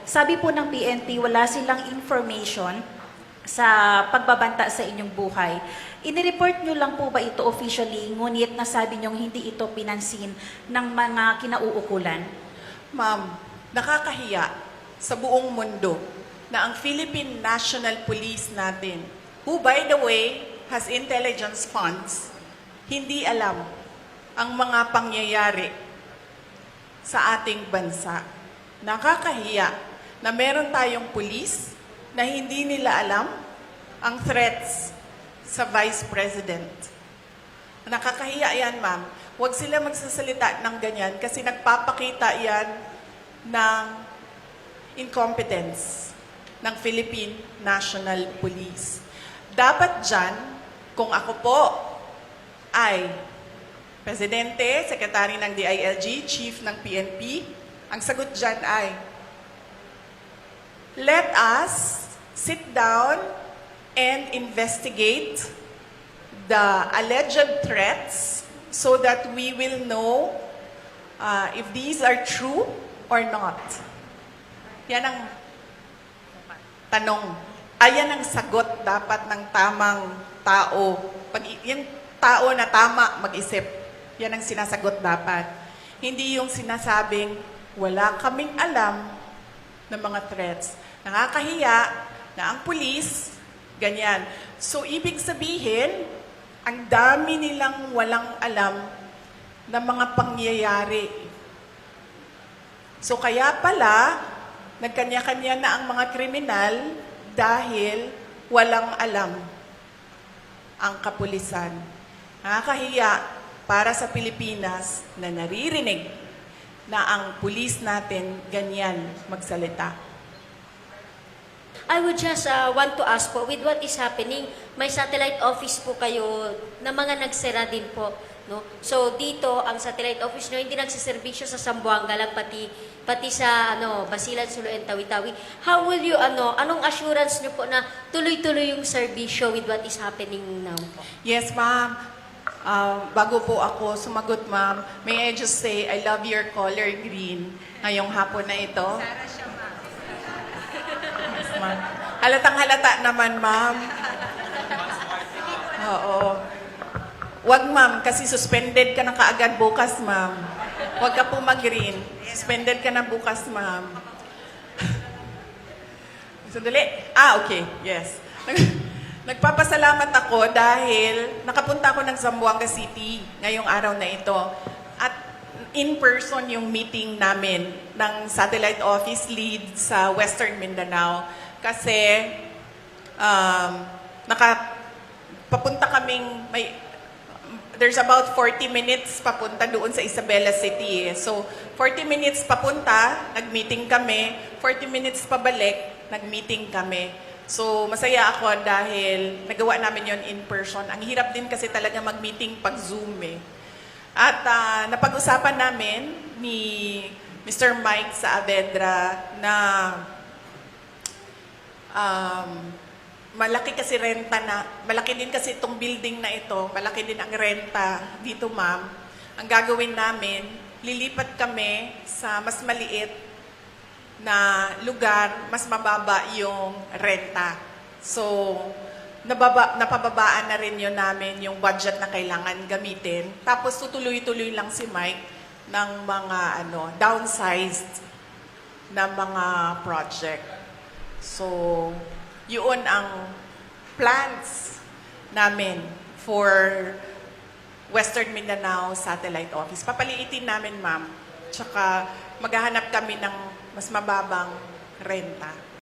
Sabi po ng PNP, wala silang information sa pagbabanta sa inyong buhay. Inireport nyo lang po ba ito officially, ngunit nasabi nyo hindi ito pinansin ng mga kinauukulan? Ma'am, nakakahiya sa buong mundo na ang Philippine National Police natin, who by the way has intelligence funds, hindi alam ang mga pangyayari sa ating bansa. Nakakahiya na meron tayong police na hindi nila alam ang threats sa Vice President. Nakakahiya yan, ma'am. Huwag sila magsasalita ng ganyan kasi nagpapakita yan ng incompetence ng Philippine National Police. Dapat dyan, kung ako po ay Presidente, Secretary ng DILG, Chief ng PNP, ang sagot dyan ay, let us sit down and investigate the alleged threats so that we will know if these are true or not. Yan ang tanong. Ayan ang sagot dapat ng tamang tao. Pag yung tao na tama mag-isip, yan ang sinasagot dapat. Hindi yung sinasabing, wala kaming alam ng mga threats. Nakakahiya na ang pulis, ganyan. So, ibig sabihin, ang dami nilang walang alam ng mga pangyayari. So, kaya pala, nagkanya-kanya na ang mga kriminal dahil walang alam ang kapulisan. Nakakahiya para sa Pilipinas na naririnig na ang pulis natin ganyan magsalita. I would just want to ask po, with what is happening, may satellite office po kayo na mga nagsera din po. No? So dito, ang satellite office nyo, hindi nagsiservisyo sa Zamboanga lang, pati sa Basilan, Sulu, and Tawi-Tawi. How will you, anong assurance nyo po na tuloy-tuloy yung serbisyo with what is happening now po? Yes, ma'am. Bago po ako sumagot, ma'am, may I just say, I love your color green ngayong hapon na ito. Yes, ma'am. Halatang-halata naman, ma'am. Oo. Wag, ma'am, kasi suspended ka na kaagad bukas, ma'am. Wag ka po mag-green. Suspended ka na bukas, ma'am. Sandali. Okay. Yes. Nagpapasalamat ako dahil nakapunta ako ng Zamboanga City ngayong araw na ito. At in person yung meeting namin ng satellite office lead sa Western Mindanao. Kasi papunta kaming, there's about 40 minutes papunta doon sa Isabela City. So, 40 minutes papunta, nag-meeting kami. 40 minutes pabalik, nag-meeting kami. So, masaya ako dahil nagawa namin yon in person. Ang hirap din kasi talaga mag-meeting pag Zoom eh. At napag-usapan namin ni Mr. Mike Saavedra na malaki kasi renta malaki din kasi itong building na ito, malaki din ang renta dito, ma'am. Ang gagawin namin, lilipat kami sa mas maliit na lugar, mas mababa yung renta. So, napababaan na rin yun namin yung budget na kailangan gamitin. Tapos tutuloy-tuloy lang si Mike ng mga downsized na mga project. So, yun ang plans namin for Western Mindanao Satellite Office. Papaliitin namin, ma'am. Tsaka maghahanap kami ng mas mababang renta.